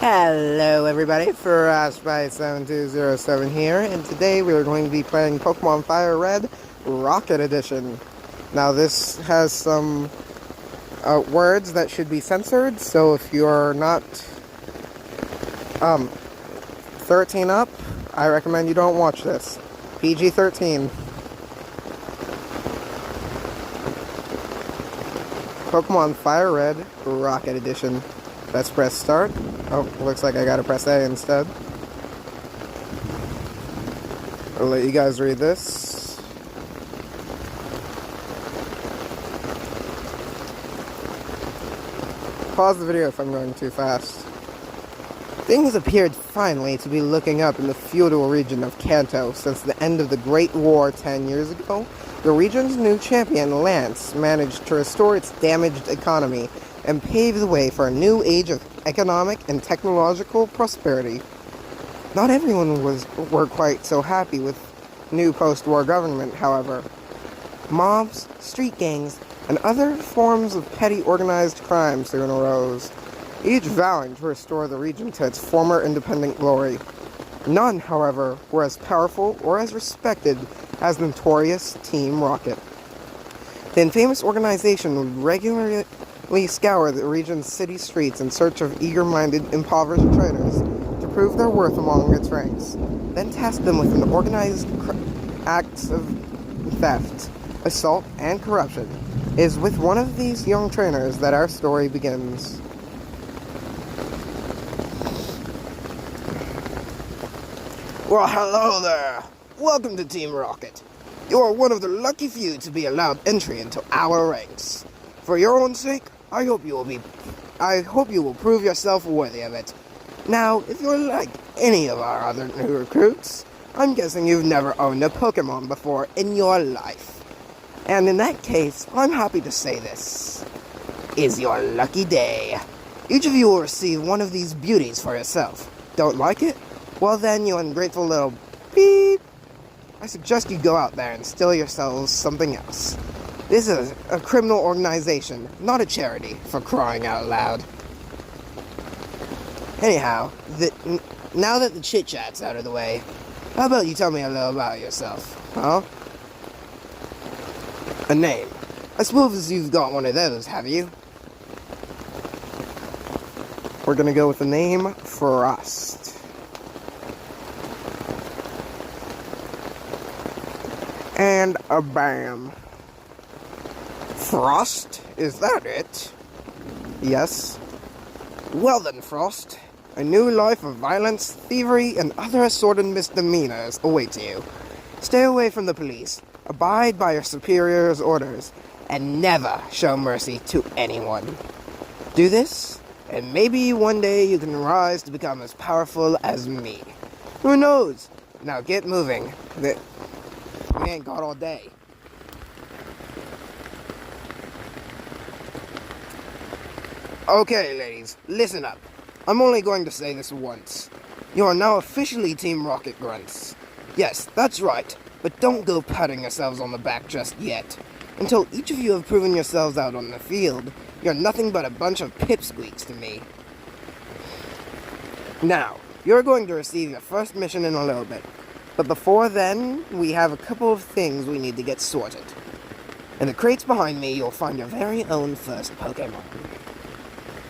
Hello everybody, Spy7207 here, and today we are going to be playing Pokemon Firered Rocket Edition. Now this has some words that should be censored, so if you're not 13 up, I recommend you don't watch this. PG-13. Pokemon Firered Rocket Edition. Let's press start. Oh, looks like I gotta press A instead. I'll let you guys read this. Pause the video if I'm going too fast. Things appeared finally to be looking up in the feudal region of Kanto since the end of the Great War 10 years ago. The region's new champion, Lance, managed to restore its damaged economy and pave the way for a new age of economic and technological prosperity. Not everyone were quite so happy with new post-war government, however. Mobs, street gangs, and other forms of petty organized crime soon arose, each vowing to restore the region to its former independent glory. None, however, were as powerful or as respected as the notorious Team Rocket. The infamous organization would regularly scour the region's city streets in search of eager-minded, impoverished traders to prove their worth among its ranks, then task them with an organized acts of theft, assault, and corruption. It is with one of these young trainers that our story begins. Well, hello there! Welcome to Team Rocket. You are one of the lucky few to be allowed entry into our ranks. For your own sake, I hope you will prove yourself worthy of it. Now, if you're like any of our other new recruits, I'm guessing you've never owned a Pokemon before in your life. And in that case, I'm happy to say this is your lucky day. Each of you will receive one of these beauties for yourself. Don't like it? Well then, you ungrateful little beep. I suggest you go out there and steal yourselves something else. This is a criminal organization, not a charity, for crying out loud. Anyhow, now that the chit-chat's out of the way, how about you tell me a little about yourself, huh? A name. I suppose you've got one of those, have you? We're gonna go with the name Frost. And a bam. Frost? Is that it? Yes. Well then, Frost. A new life of violence, thievery, and other assorted misdemeanors awaits you. Stay away from the police, abide by your superior's orders, and never show mercy to anyone. Do this, and maybe one day you can rise to become as powerful as me. Who knows? Now get moving. We ain't got all day. Okay, ladies, listen up. I'm only going to say this once. You are now officially Team Rocket Grunts. Yes, that's right, but don't go patting yourselves on the back just yet. Until each of you have proven yourselves out on the field, you're nothing but a bunch of pipsqueaks to me. Now, you're going to receive your first mission in a little bit. But before then, we have a couple of things we need to get sorted. In the crates behind me, you'll find your very own first Pokemon.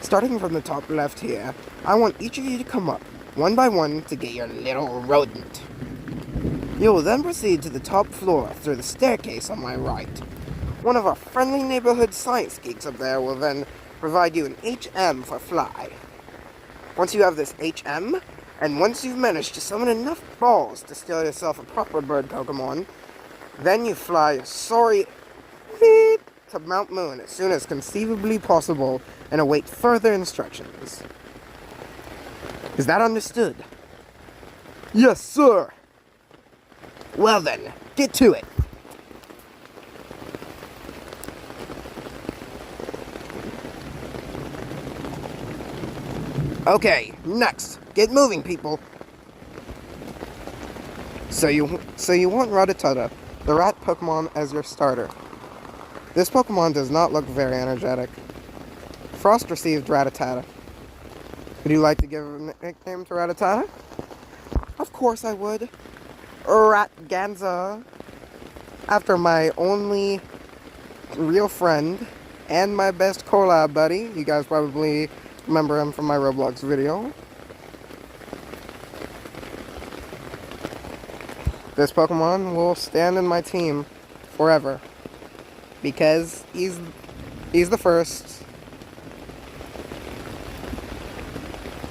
Starting from the top left here, I want each of you to come up, one by one, to get your little rodent. You will then proceed to the top floor through the staircase on my right. One of our friendly neighborhood science geeks up there will then provide you an HM for fly. Once you have this HM, and once you've managed to summon enough balls to steal yourself a proper bird Pokemon, then you fly sorry beep to Mount Moon as soon as conceivably possible and await further instructions. Is that understood? Yes, sir. Well then, get to it. Okay, next. Get moving, people. So you want Rattata, the rat Pokemon, as your starter. This Pokemon does not look very energetic. Frost received Rattata. Would you like to give a nickname to Rattata? Of course I would. Ratganza. After my only real friend and my best collab buddy. You guys probably remember him from my Roblox video. This Pokemon will stand in my team forever. Because he's the first.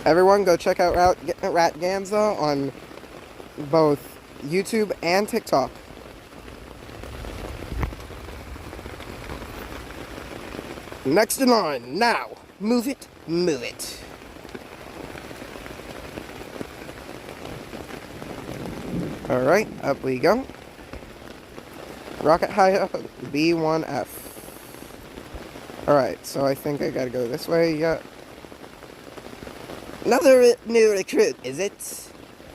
Everyone go check out Ratganza on both YouTube and TikTok. Next in line, now. Move it, move it. Alright, up we go. Rocket high up, B1F. Alright, so I think I gotta go this way, yeah. Another new recruit, is it?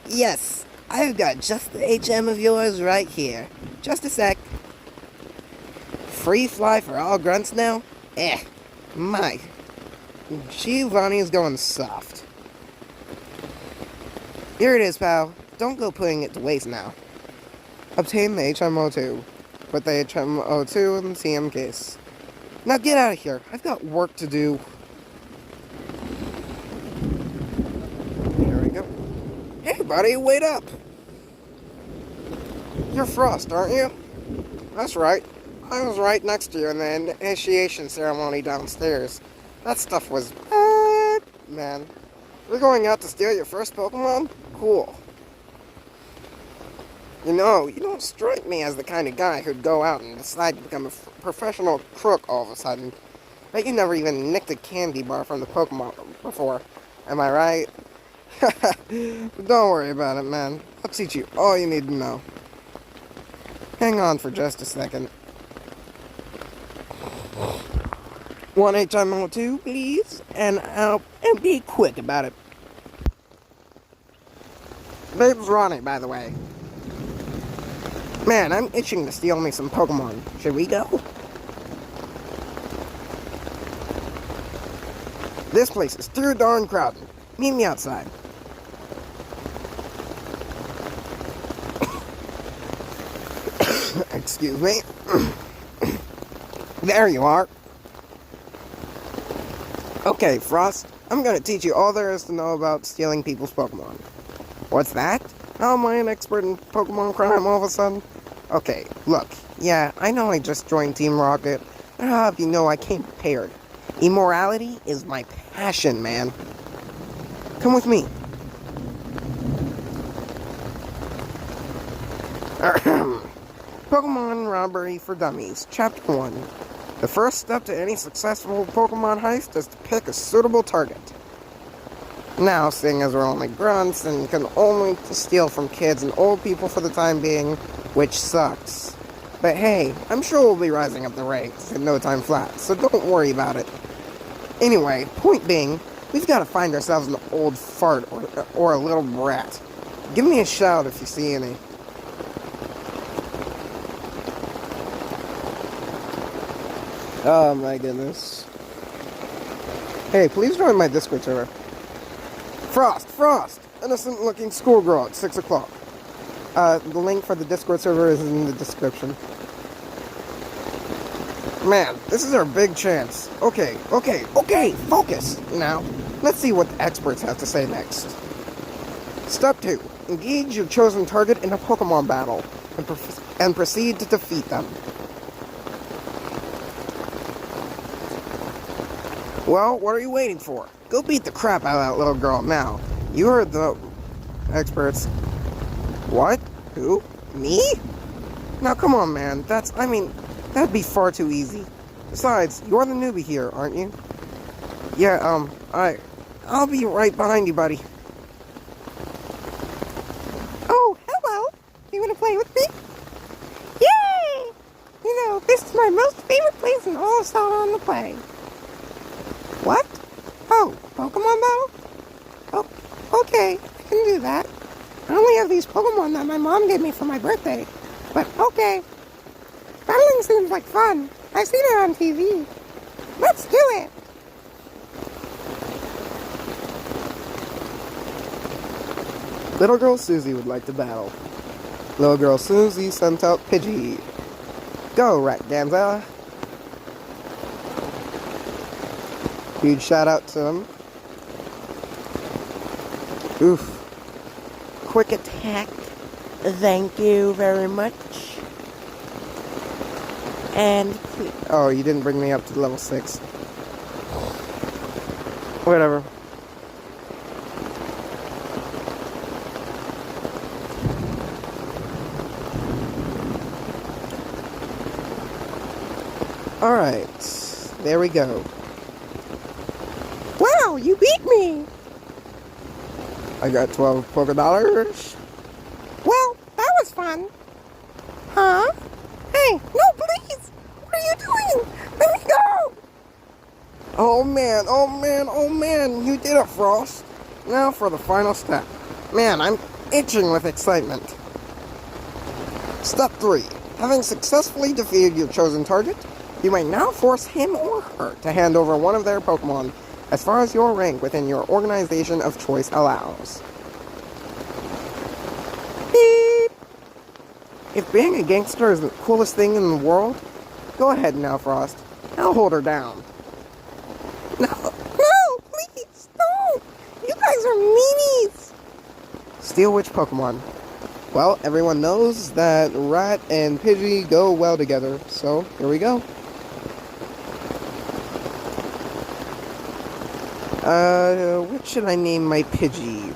Yes, I've got just the HM of yours right here. Just a sec. Free fly for all grunts now? My. Giovanni is going soft. Here it is, pal. Don't go putting it to waste now. Obtain the HM02. Put the HM02 in the TM case. Now get out of here. I've got work to do. Here we go. Hey, buddy, wait up. You're Frost, aren't you? That's right. I was right next to you in the initiation ceremony downstairs. That stuff was bad, man. You're going out to steal your first Pokemon? Cool. You know, you don't strike me as the kind of guy who'd go out and decide to become a professional crook all of a sudden. Bet you never even nicked a candy bar from the Pokemon before. Am I right? But don't worry about it, man. I'll teach you all you need to know. Hang on for just a second. 1 HM02, please, and be quick about it. Babe's Ronnie, by the way. Man, I'm itching to steal me some Pokemon. Should we go? This place is too darn crowded. Meet me outside. Excuse me. There you are. Okay, Frost, I'm gonna teach you all there is to know about stealing people's Pokemon. What's that? How am I an expert in Pokemon crime all of a sudden? Okay, look, yeah, I know I just joined Team Rocket, but I'll have you know I came prepared. Immorality is my passion, man. Come with me. Pokemon Robbery for Dummies, Chapter 1. The first step to any successful Pokemon heist is to pick a suitable target. Now, seeing as we're only grunts and can only steal from kids and old people for the time being, which sucks. But hey, I'm sure we'll be rising up the ranks in no time flat, so don't worry about it. Anyway, point being, we've got to find ourselves an old fart or a little brat. Give me a shout if you see any. Oh my goodness. Hey, please join my Discord server. Frost! Innocent looking schoolgirl at 6 o'clock. The link for the Discord server is in the description. Man, this is our big chance. Okay, focus! Now, let's see what the experts have to say next. Step 2. Engage your chosen target in a Pokemon battle, and proceed to defeat them. Well, what are you waiting for? Go beat the crap out of that little girl now. You heard the experts. What? Who? Me? Now come on, man. That'd be far too easy. Besides, you're the newbie here, aren't you? Yeah, I'll be right behind you, buddy. Oh, hello. You wanna play with me? Yay! You know, this is my most favorite place in all of Southern to play. What? Oh, Pokemon battle? Oh, okay, I can do that. I only have these Pokemon that my mom gave me for my birthday. But okay. Battling seems like fun. I've seen it on TV. Let's do it! Little girl Susie would like to battle. Little girl Susie sent out Pidgey. Go, Rakdanza. Huge shout out to him. Oof. Quick attack. Thank you very much. And oh, you didn't bring me up to level 6. Whatever. Alright, there we go. Wow, you beat me! I got 12 polka dollars. Well, that was fun. Huh? Hey, no, please! What are you doing? Let me go! Oh man, oh man, oh man, you did it, Frost. Now for the final step. Man, I'm itching with excitement. Step 3. Having successfully defeated your chosen target, you may now force him or her to hand over one of their Pokemon as far as your rank within your organization of choice allows. Beep! If being a gangster is the coolest thing in the world, go ahead now, Frost. I'll hold her down. No, please, don't! You guys are meanies! Steel which Pokemon? Well, everyone knows that Rat and Pidgey go well together, so here we go. What should I name my Pidgey?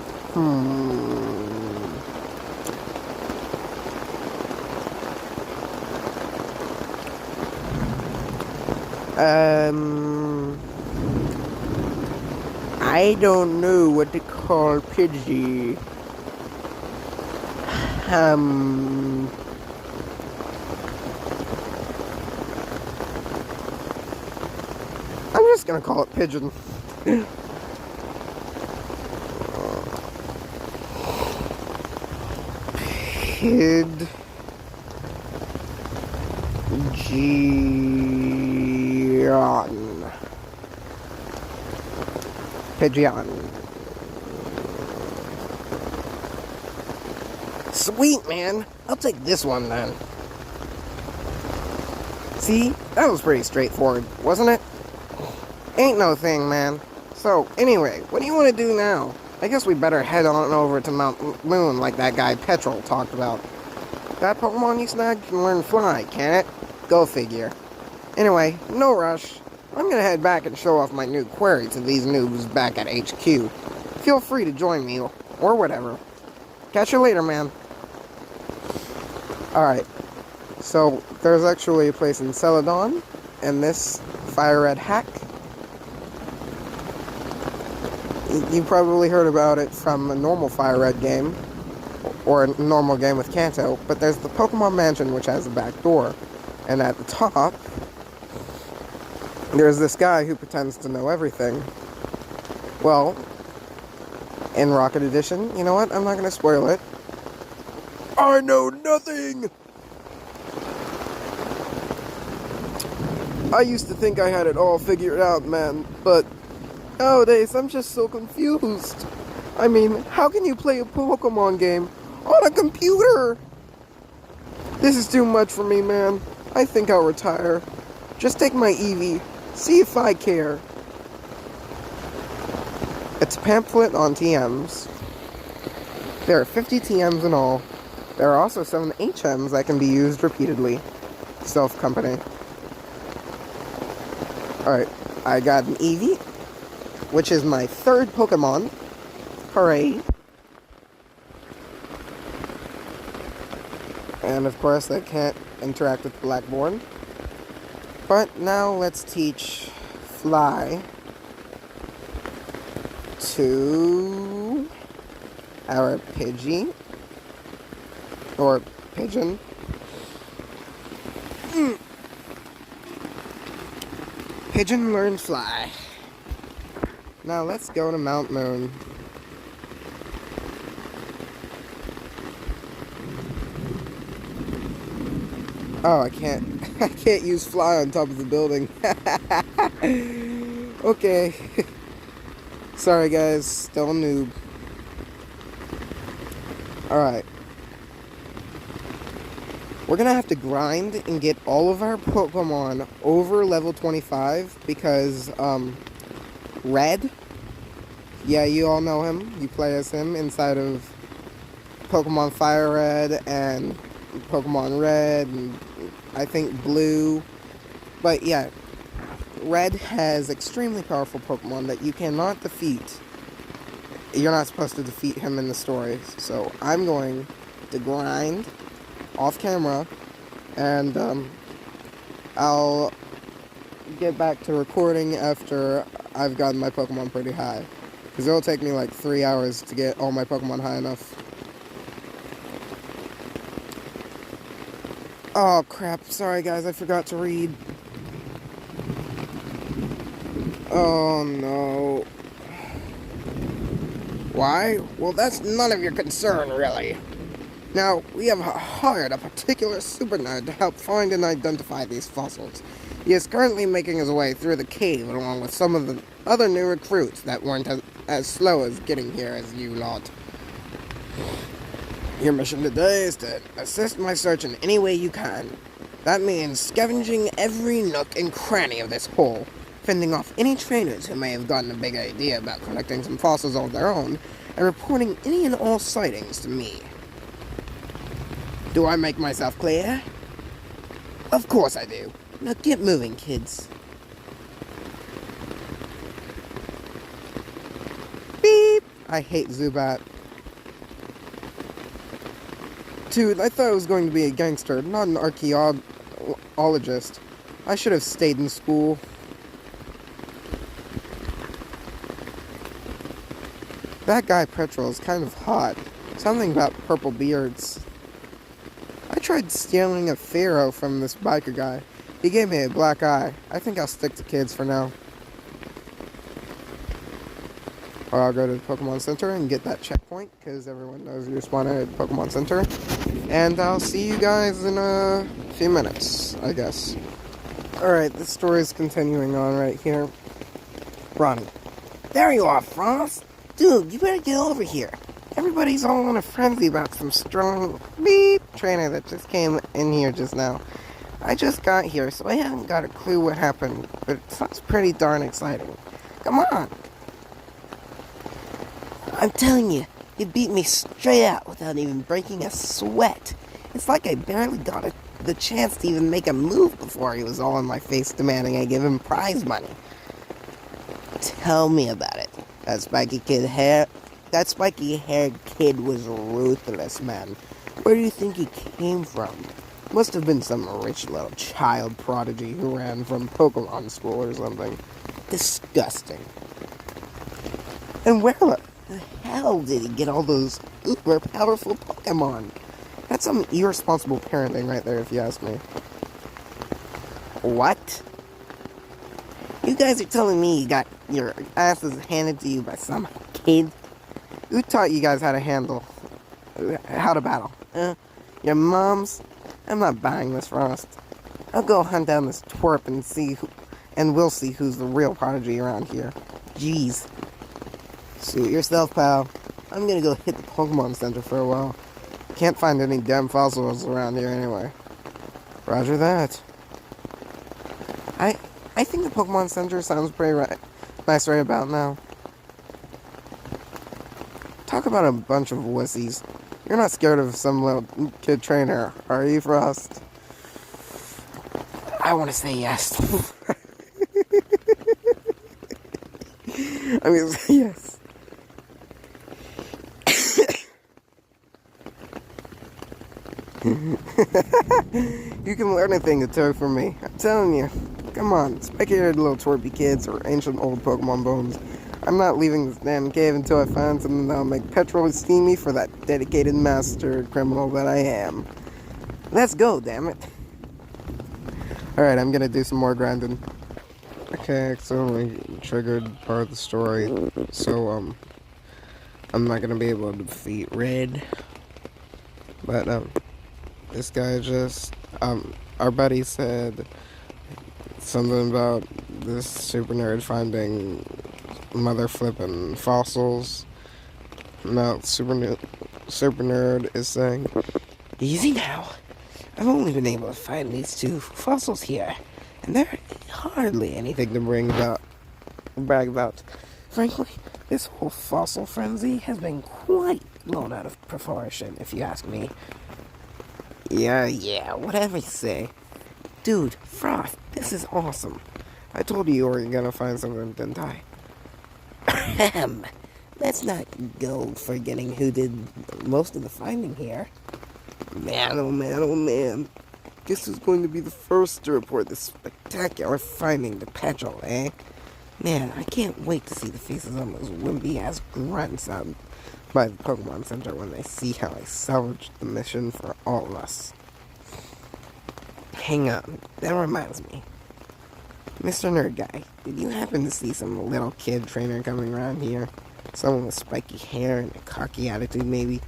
I don't know what to call Pidgey. I'm just gonna call it Pigeon. Pidgeon. Sweet, man. I'll take this one then. See? That was pretty straightforward, wasn't it? Ain't no thing, man. So, anyway, what do you want to do now? I guess we better head on over to Mount Moon like that guy Petrol talked about. That Pokemon you snagged can learn Fly, can't it? Go figure. Anyway, no rush. I'm gonna head back and show off my new query to these noobs back at HQ. Feel free to join me, or whatever. Catch you later, man. Alright, so there's actually a place in Celadon, and this Firered hack. You probably heard about it from a normal Firered game, or a normal game with Kanto, but there's the Pokemon Mansion which has a back door, and at the top, there's this guy who pretends to know everything. Well, in Rocket Edition, you know what, I'm not going to spoil it. I know nothing! I used to think I had it all figured out, man, but nowadays I'm just so confused. I mean, how can you play a Pokemon game on a computer? This is too much for me, man. I think I'll retire. Just take my Eevee. See if I care. It's a pamphlet on TMs. There are 50 TMs in all. There are also 7 HMs that can be used repeatedly. Self-company. Alright, I got an Eevee, which is my 3rd Pokemon. Hooray. And of course, I can't interact with Blackboard. But now let's teach Fly to our Pidgey, or Pigeon. Pigeon learned Fly. Now let's go to Mount Moon. Oh, I can't use Fly on top of the building. Okay. Sorry guys, still a noob. Alright. We're gonna have to grind and get all of our Pokemon over level 25 because, Red, yeah, you all know him. You play as him inside of Pokemon Firered and Pokemon Red and I think Blue. But yeah, Red has extremely powerful Pokemon that you cannot defeat. You're not supposed to defeat him in the stories. So I'm going to grind off camera and I'll get back to recording after I've gotten my Pokemon pretty high. Because it'll take me like 3 hours to get all my Pokemon high enough. Oh crap, sorry guys, I forgot to read. Oh no. Why? Well, that's none of your concern, really. Now, we have hired a particular super nerd to help find and identify these fossils. He is currently making his way through the cave along with some of the other new recruits that weren't as slow as getting here as you lot. Your mission today is to assist my search in any way you can. That means scavenging every nook and cranny of this hole, fending off any trainers who may have gotten a big idea about collecting some fossils of their own, and reporting any and all sightings to me. Do I make myself clear? Of course I do. Now get moving, kids. Beep! I hate Zubat. Dude, I thought I was going to be a gangster, not an archaeologist. I should have stayed in school. That guy Petrol is kind of hot. Something about purple beards. I tried stealing a Pharaoh from this biker guy. He gave me a black eye. I think I'll stick to kids for now. Or I'll go to the Pokemon Center and get that checkpoint, because everyone knows you spawn at Pokemon Center. And I'll see you guys in a few minutes, I guess. Alright, the story is continuing on right here. Ronnie. There you are, Frost! Dude, you better get over here. Everybody's all in a frenzy about some strong beep trainer that just came in here just now. I just got here, so I haven't got a clue what happened, but it sounds pretty darn exciting. Come on! I'm telling you, he beat me straight out without even breaking a sweat. It's like I barely got the chance to even make a move before he was all in my face demanding I give him prize money. Tell me about it. That spiky-haired kid was ruthless, man. Where do you think he came from? Must have been some rich little child prodigy who ran from Pokemon school or something. Disgusting. And where the hell did he get all those uber powerful Pokemon? That's some irresponsible parenting right there, if you ask me. What? You guys are telling me you got your asses handed to you by some kid? Who taught you guys how to battle? Your moms? I'm not buying this, Frost. I'll go hunt down this twerp and we'll see who's the real prodigy around here. Jeez. Suit yourself, pal. I'm gonna go hit the Pokemon Center for a while. Can't find any damn fossils around here anyway. Roger that. I think the Pokemon Center sounds pretty nice right about now. Talk about a bunch of wussies. You're not scared of some little kid trainer, are you, Frost? I want to say yes. I'm gonna say yes. You can learn a thing or two from me. I'm telling you. Come on, speculated little twerpy kids or ancient old Pokemon bones. I'm not leaving this damn cave until I find something that'll make Petrol esteem me for that dedicated master criminal that I am. Let's go, damn it. Alright, I'm gonna do some more grinding. Okay, accidentally triggered part of the story. So, I'm not gonna be able to defeat Red. But, this guy just, our buddy said something about this super nerd finding mother flipping fossils. No, super Serpentard is saying. Easy now. I've only been able to find these two fossils here, and they're hardly anything to brag about. Frankly, this whole fossil frenzy has been quite blown out of proportion, if you ask me. Yeah, whatever you say. Dude, Frost, this is awesome. I told you were gonna find something, didn't I? Ahem. Let's not go forgetting who did most of the finding here. Man, oh man. Guess who's going to be the first to report this spectacular finding to Petrol, eh? Man, I can't wait to see the faces on those wimpy-ass grunts out by the Pokemon Center when they see how I salvaged the mission for all of us. Hang on, that reminds me. Mr. Nerd Guy, did you happen to see some little kid trainer coming around here? Someone with spiky hair and a cocky attitude, maybe?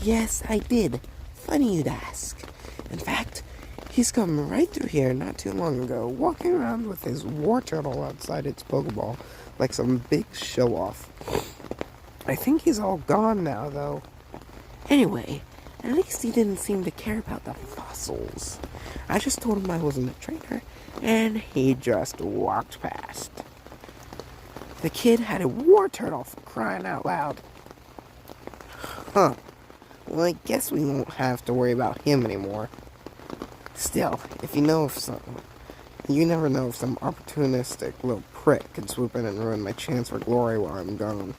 Yes, I did. Funny you'd ask. In fact, he's come right through here not too long ago, walking around with his war turtle outside its Pokeball like some big show-off. I think he's all gone now, though. Anyway, at least he didn't seem to care about the fossils. I just told him I wasn't a trainer, and he just walked past. The kid had a war turtle, for crying out loud. Huh. Well, I guess we won't have to worry about him anymore. Still, if you know of something, you never know if some opportunistic little prick could swoop in and ruin my chance for glory while I'm gone.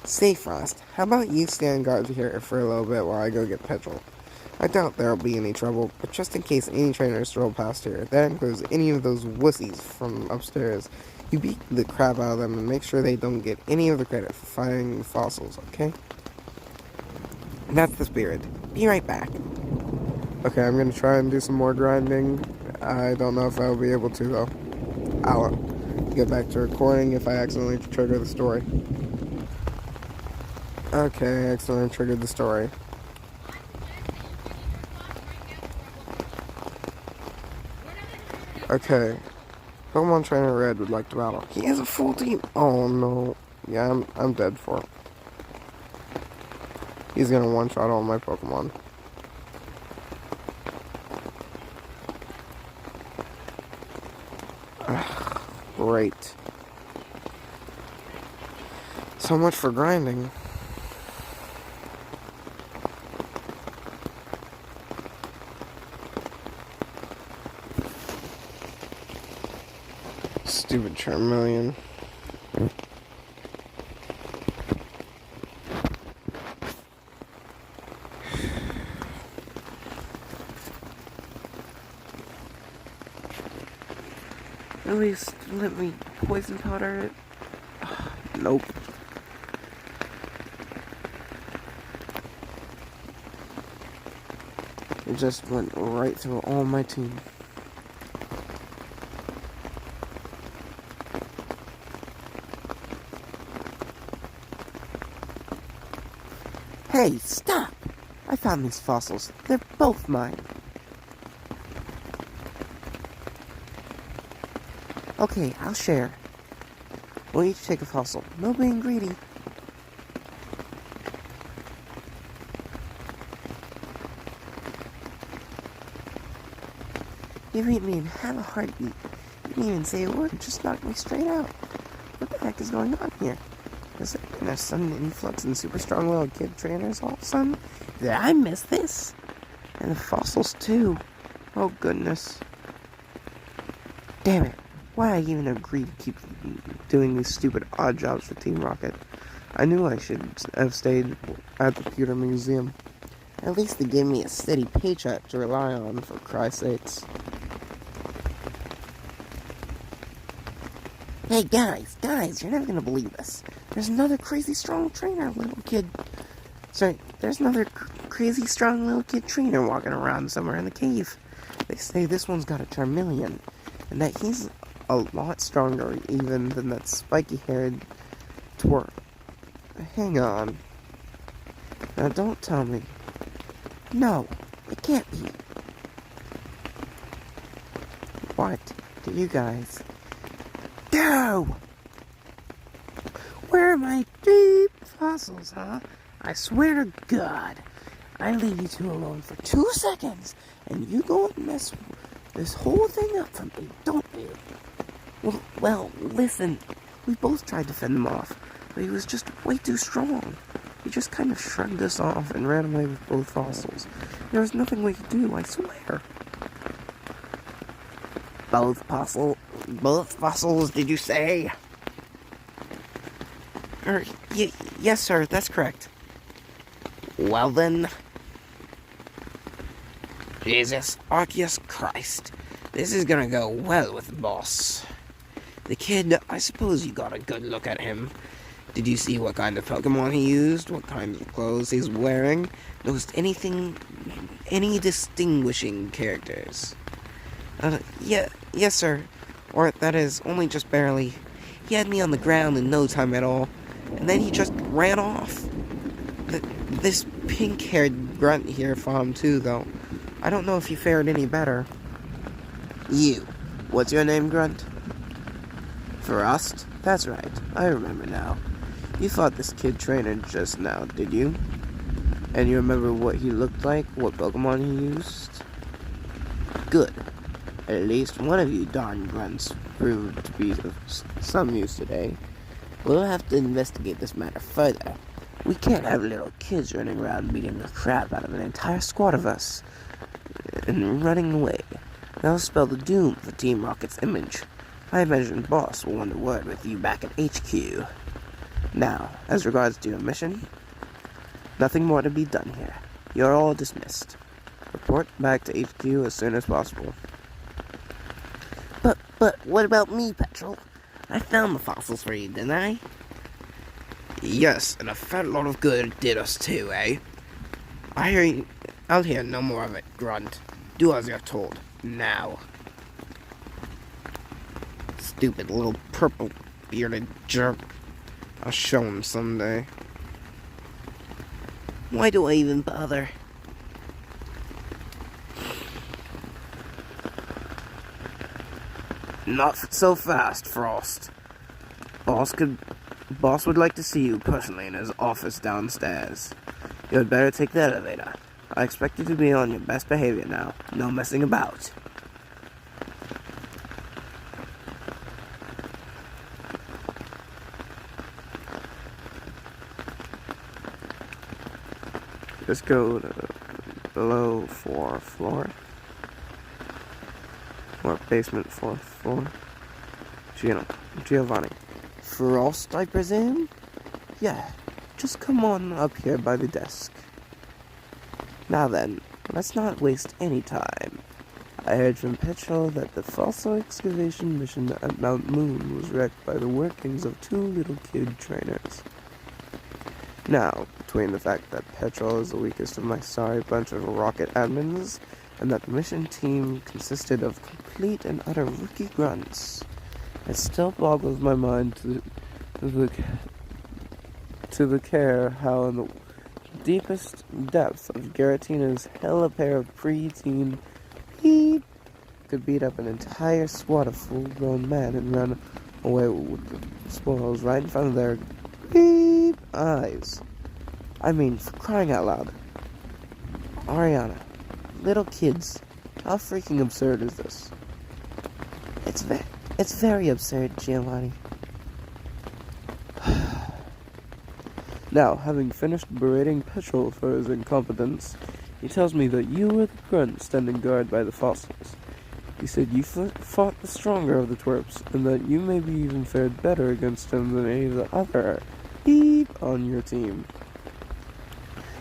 Say, Frost, how about you stand guard here for a little bit while I go get Petrol? I doubt there'll be any trouble, but just in case any trainers stroll past here, that includes any of those wussies from upstairs, you beat the crap out of them and make sure they don't get any of the credit for finding the fossils, okay? That's the spirit. Be right back. Okay, I'm gonna try and do some more grinding. I don't know if I'll be able to, though. I'll get back to recording if I accidentally trigger the story. Okay, I accidentally triggered the story. Okay. Pokemon Trainer Red would like to battle. He has a full team. Oh no. Yeah, I'm dead for. He's gonna one-shot all my Pokemon. Great. So much for grinding. Stupid Charmeleon. At least let me poison powder it. Nope. It just went right through all my team. Hey, stop! I found these fossils. They're both mine. Okay, I'll share. We'll each take a fossil. No being greedy. You beat me and have a heartbeat. You didn't even say a word, just knocked me straight out. What the heck is going on here? Is there been a sudden influx in super strong little kid trainers all of a sudden? Did I miss this? And the fossils too. Oh goodness. Damn it. Why did I even agree to keep doing these stupid odd jobs for Team Rocket? I knew I should have stayed at the computer museum. At least they gave me a steady paycheck to rely on, for Christ's sakes. Hey guys, you're never gonna believe this. There's another crazy strong trainer, there's another crazy strong little kid trainer walking around somewhere in the cave. They say this one's got a Charmeleon, and that he's a lot stronger even than that spiky-haired twerp. Hang on. Now don't tell me. No, it can't be. What do you guys do? Where are my deep fossils, huh? I swear to God, I leave you two alone for 2 seconds, and you go and mess this whole thing up for me, don't you? Well, listen, we both tried to fend him off, but he was just way too strong. He just kind of shrugged us off and ran away with both fossils. There was nothing we could do, I swear. Both fossils, did you say? Yes, sir, that's correct. Well then. Jesus, Arceus Christ. This is gonna go well with the boss. The kid, I suppose you got a good look at him. Did you see what kind of Pokemon he used? What kind of clothes he's wearing? Noticed any distinguishing characters? Yes, sir. Or, that is, only just barely. He had me on the ground in no time at all. And then he just ran off. This pink-haired grunt here fought him too, though. I don't know if he fared any better. You. What's your name, Grunt? Frost? That's right. I remember now. You fought this kid trainer just now, did you? And you remember what he looked like? What Pokemon he used? Good. At least one of you darn grunts proved to be of some use today. We'll have to investigate this matter further. We can't have little kids running around beating the crap out of an entire squad of us and running away. That'll spell the doom for Team Rocket's image. I imagine Boss will want a word with you back at HQ. Now, as regards to your mission, nothing more to be done here. You're all dismissed. Report back to HQ as soon as possible. But what about me, Petrol? I found the fossils for you, didn't I? Yes, and a fat lot of good it did us too, eh? I'll hear no more of it, Grunt. Do as you're told, now. Stupid little purple-bearded jerk. I'll show him someday. Why do I even bother? Not so fast, Frost. Boss would like to see you personally in his office downstairs. You had better take the elevator. I expect you to be on your best behavior now. No messing about. Let's go to below 4th floor. Or basement 4th floor. Giovanni. Frost, I presume? Yeah, just come on up here by the desk. Now then, let's not waste any time. I heard from Petrol that the fossil excavation mission at Mount Moon was wrecked by the workings of 2 little kid trainers. Now, between the fact that Petrol is the weakest of my sorry bunch of rocket admins, and that the mission team consisted of complete and utter rookie grunts, it still boggles my mind to the care how in the deepest depths of Giratina's hella pair of preteen beep could beat up an entire squad of full-grown men and run away with the spoils right in front of their beep eyes. I mean, for crying out loud. Ariana, little kids, how freaking absurd is this? It's very absurd, Giovanni. Now, having finished berating Petrol for his incompetence, he tells me that you were the grunt standing guard by the fossils. He said you fought the stronger of the twerps, and that you maybe even fared better against him than any of the other beep on your team.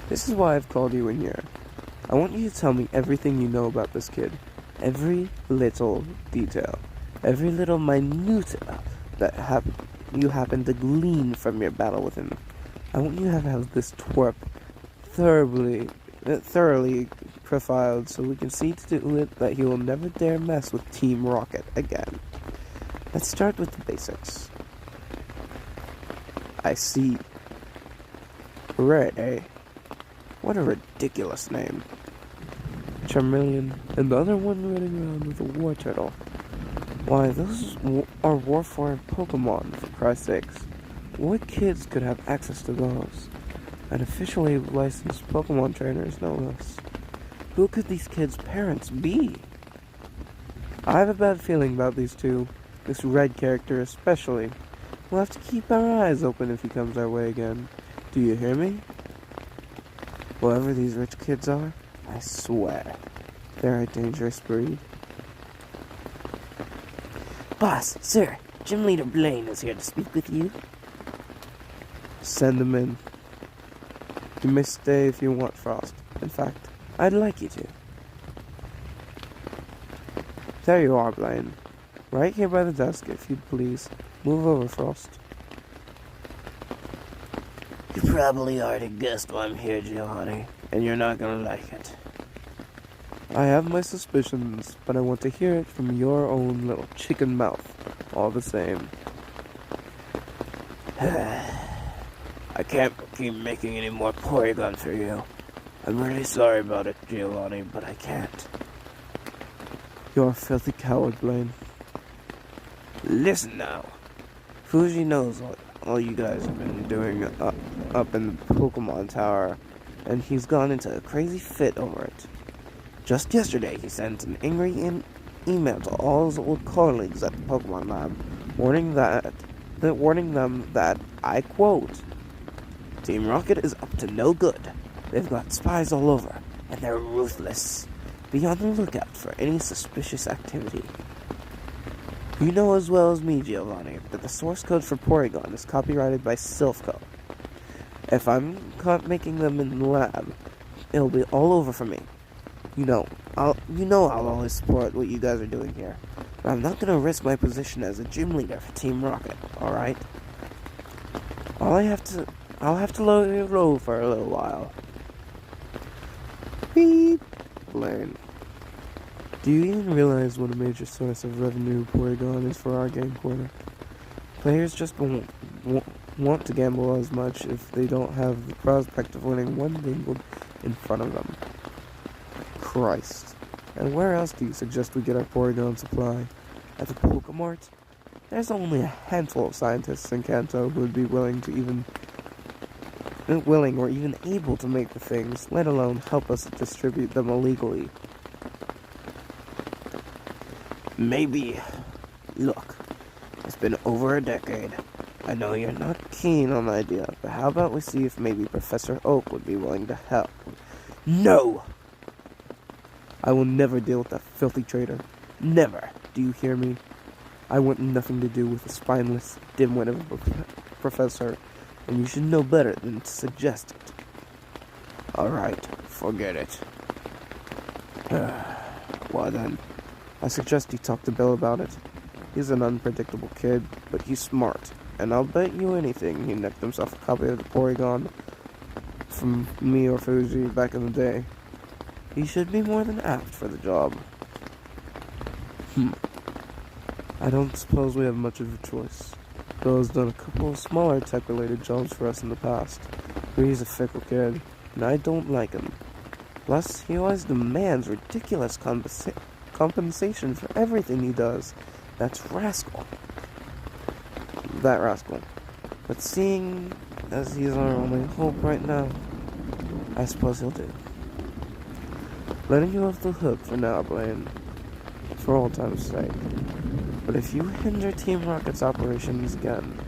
This is why I've called you in here. I want you to tell me everything you know about this kid. Every little detail. Every little minutia that you happen to glean from your battle with him. I want you to have this twerp thoroughly profiled so we can see to it that he will never dare mess with Team Rocket again. Let's start with the basics. I see. Red, eh? What a ridiculous name. Charmeleon, and the other one running around with a war turtle. Why, those are Warform Pokemon, for Christ's sakes. What kids could have access to those? And officially licensed Pokemon trainers, no less. Who could these kids' parents be? I have a bad feeling about these two. This Red character especially. We'll have to keep our eyes open if he comes our way again. Do you hear me? Whoever these rich kids are, I swear, they're a dangerous breed. Boss, sir, Gym Leader Blaine is here to speak with you. Send them in. You may stay if you want, Frost. In fact, I'd like you to. There you are, Blaine. Right here by the desk, if you'd please. Move over, Frost. You probably already guessed why I'm here, Giovanni, and you're not gonna like it. I have my suspicions, but I want to hear it from your own little chicken mouth, all the same. I can't keep making any more Porygon for you. I'm really sorry about it, Giovanni, but I can't. You're a filthy coward, Blaine. Listen now. Fuji knows what all you guys have been doing Up in the Pokemon Tower, and he's gone into a crazy fit over it. Just yesterday, he sent an angry email to all his old colleagues at the Pokemon Lab, warning them that, I quote, Team Rocket is up to no good. They've got spies all over, and they're ruthless. Be on the lookout for any suspicious activity. You know as well as me, Giovanni, that the source code for Porygon is copyrighted by Silphco. If I'm caught making them in the lab, it'll be all over for me. I'll always support what you guys are doing here, but I'm not gonna risk my position as a gym leader for Team Rocket. All right? I'll have to lower your low for a little while. Beep, Blaine. Do you even realize what a major source of revenue Porygon is for our game corner? Players just won't want to gamble as much if they don't have the prospect of winning one bingo in front of them. Christ. And where else do you suggest we get our Porygon supply? At the Pokemart? There's only a handful of scientists in Kanto who would be willing or even able to make the things, let alone help us distribute them illegally. Maybe. Look, it's been over a decade. I know you're not keen on the idea, but how about we see if maybe Professor Oak would be willing to help? No! I will never deal with that filthy traitor. Never. Do you hear me? I want nothing to do with a spineless dimwit of a professor, and you should know better than to suggest it. Alright, forget it. Well then, I suggest you talk to Bill about it. He's an unpredictable kid, but he's smart, and I'll bet you anything he nicked himself a copy of the Porygon from me or Fuji back in the day. He should be more than apt for the job. I don't suppose we have much of a choice. Bill has done a couple of smaller tech-related jobs for us in the past, but he's a fickle kid, and I don't like him. Plus, he always demands ridiculous compensation for everything he does. That rascal. But seeing as he's our only hope right now, I suppose he'll do. Letting you off the hook for now, Blaine, for all time's sake. But if you hinder Team Rocket's operations again,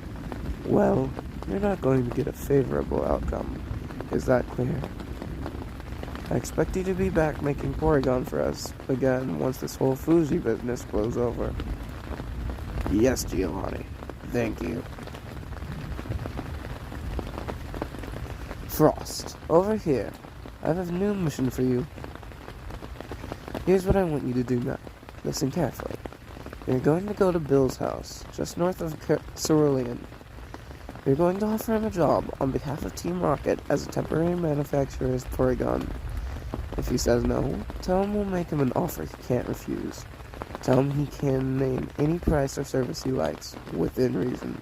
well, you're not going to get a favorable outcome. Is that clear? I expect you to be back making Porygon for us again once this whole Fuji business blows over. Yes, Giovanni. Thank you. Frost, over here. I have a new mission for you. Here's what I want you to do now. Listen carefully. You're going to go to Bill's house, just north of Cerulean. You're going to offer him a job on behalf of Team Rocket as a temporary manufacturer of Porygon. If he says no, tell him we'll make him an offer he can't refuse. Tell him he can name any price or service he likes, within reason.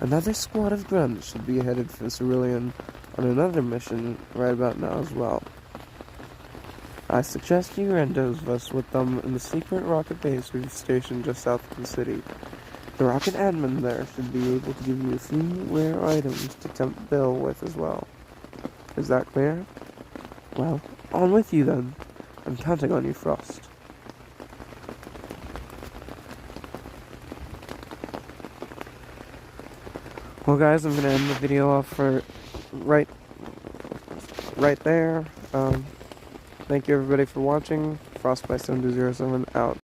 Another squad of grunts should be headed for Cerulean on another mission right about now as well. I suggest you rendezvous us with them in the secret rocket base we've stationed just south of the city. The rocket admin there should be able to give you a few rare items to tempt Bill with as well. Is that clear? Well, on with you then. I'm counting on you, Frost. Well guys, I'm gonna end the video off for right there. Thank you everybody for watching. Frostbite707 out.